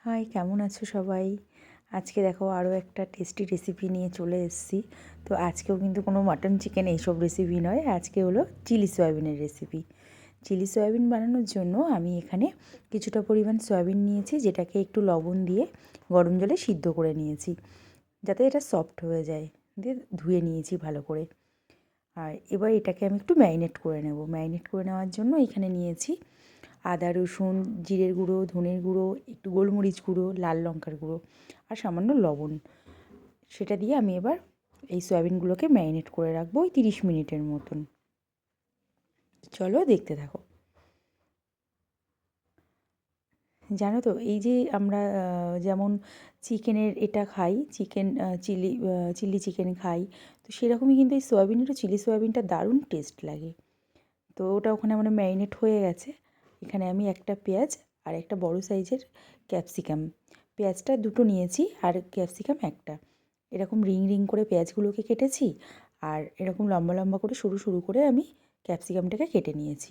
High, কেমন আছো সবাই? আজকে দেখো আরও একটা টেস্টি রেসিপি নিয়ে চলে এসেছি। তো আজকেও কিন্তু কোনো মাটন চিকেন এইসব রেসিপি নয়, আজকে হলো চিলি সয়াবিনের রেসিপি। চিলি সয়াবিন বানানোর জন্য আমি এখানে কিছুটা পরিমাণ সয়াবিন নিয়েছি, যেটাকে একটু লবণ দিয়ে গরম জলে সিদ্ধ করে নিয়েছি যাতে এটা সফট হয়ে যায়। দিয়ে ধুয়ে নিয়েছি ভালো করে। আর এবার এটাকে আমি একটু ম্যারিনেট করে নেব। ম্যারিনেট করে নেওয়ার জন্য এখানে নিয়েছি আদা, রসুন, জিরের গুঁড়ো, ধনের গুঁড়ো, একটু গোলমরিচ গুঁড়ো, লাল লঙ্কার গুঁড়ো আর সামান্য লবণ। সেটা দিয়ে আমি এবার এই সয়াবিনগুলোকে ম্যারিনেট করে রাখবো ওই 30 মিনিটের মতন। চলো দেখতে থাকো। জানো তো, এই যে আমরা যেমন চিকেনের এটা খাই, চিকেন চিলি চিকেন খাই, তো সেরকমই কিন্তু এই সয়াবিনেরও চিলি সয়াবিনটা দারুণ টেস্ট লাগে। তো ওটা ওখানে আমার ম্যারিনেট হয়ে গেছে। এখানে আমি একটা পেঁয়াজ আর একটা বড় সাইজের ক্যাপসিকাম, পেঁয়াজটা দুটো নিয়েছি আর ক্যাপসিকাম একটা, এরকম রিং রিং করে পেঁয়াজগুলোকে কেটেছি আর এরকম লম্বা লম্বা করে সরু সরু করে আমি ক্যাপসিকামটাকে কেটে নিয়েছি।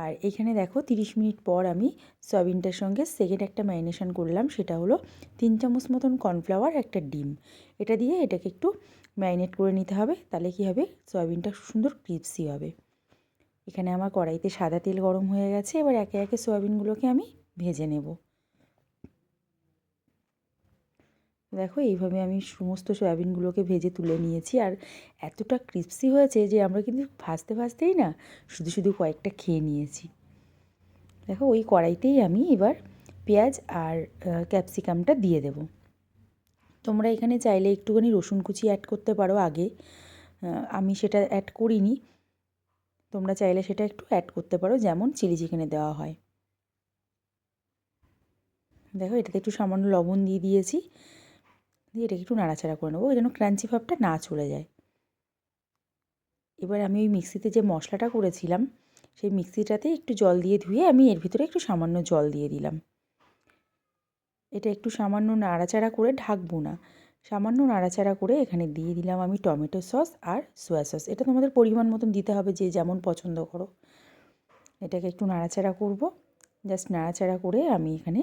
আর এখানে দেখো 30 মিনিট পর আমি সয়াবিনটার সঙ্গে সেকেন্ড একটা ম্যারিনেশন করলাম, সেটা হলো 3 চামচ মতন কর্নফ্লাওয়ার, একটা ডিম। এটা দিয়ে এটাকে একটু ম্যারিনেট করে নিতে হবে, তাহলে কী হবে, সয়াবিনটা সুন্দর ক্রিপসি হবে। এখানে আমার কড়াইতে সাদা তেল গরম হয়ে গেছে, এবার একে একে সয়াবিনগুলোকে আমি ভেজে নেব। দেখো এইভাবে আমি সমস্ত সয়াবিনগুলোকে ভেজে তুলে নিয়েছি, আর এতটা ক্রিস্পি হয়েছে যে আমরা কিন্তু ভাজতে ভাজতেই না শুধু শুধু কয়েকটা খেয়ে নিয়েছি। দেখো ওই কড়াইতেই আমি এবার পেঁয়াজ আর ক্যাপসিকামটা দিয়ে দেব। তোমরা এখানে চাইলে একটুখানি রসুন কুচি অ্যাড করতে পারো আগে, আমি সেটা অ্যাড করিনি। তোমরা চাইলে সেটা একটু অ্যাড করতে পারো, যেমন চিলি চিকেনে দেওয়া হয়। দেখো এটাতে একটু সামান্য লবণ দিয়ে দিয়েছি, দিয়ে এটাকে একটু নাড়াচাড়া করে নেবো যেন ক্রাঞ্চি ভাবটা না চলে যায়। এবার আমি ওই মিক্সিতে যে মশলাটা করেছিলাম সেই মিক্সিটাতে একটু জল দিয়ে ধুয়ে আমি এর ভিতরে একটু সামান্য জল দিয়ে দিলাম। এটা একটু সামান্য নাড়াচাড়া করে, ঢাকবো না, সামান্য নাড়াচাড়া করে এখানে দিয়ে দিলাম আমি টমেটো সস আর সোয়া সস। এটা তোমাদের পরিমাণ মতন দিতে হবে, যে যেমন পছন্দ করো। এটাকে একটু নাড়াচাড়া করব, জাস্ট নাড়াচাড়া করে আমি এখানে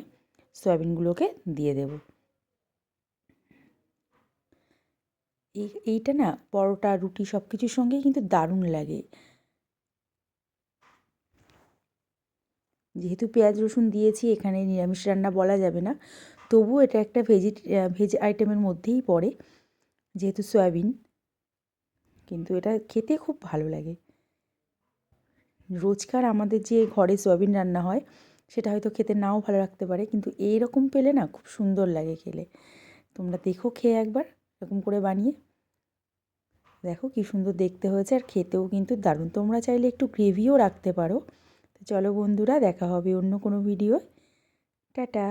সয়াবিনগুলোকে দিয়ে দেবো। এইটা না পরোটা, রুটি সব কিছুর সঙ্গেই কিন্তু দারুণ লাগে। যেহেতু পেঁয়াজ রসুন দিয়েছি, এখানে নিরামিষ রান্না বলা যাবে না, তবুও এটা একটা ভেজ আইটেমের মধ্যেই পড়ে, যেহেতু সয়াবিন, কিন্তু এটা খেতে খুব ভালো লাগে। রোজকার আমাদের যে ঘরে সয়াবিন রান্না হয় সেটা হয়তো খেতে নাও ভালো লাগতে পারে, কিন্তু এইরকম পেলে না খুব সুন্দর লাগে খেলে। তোমরা দেখো খেয়ে একবার এরকম করে বানিয়ে দেখো কী সুন্দর দেখতে হয়েছে, আর খেতেও কিন্তু দারুণ। তোমরা চাইলে একটু গ্রেভিও রাখতে পারো। তো চলো বন্ধুরা, দেখা হবে অন্য কোনো ভিডিও। টাটা।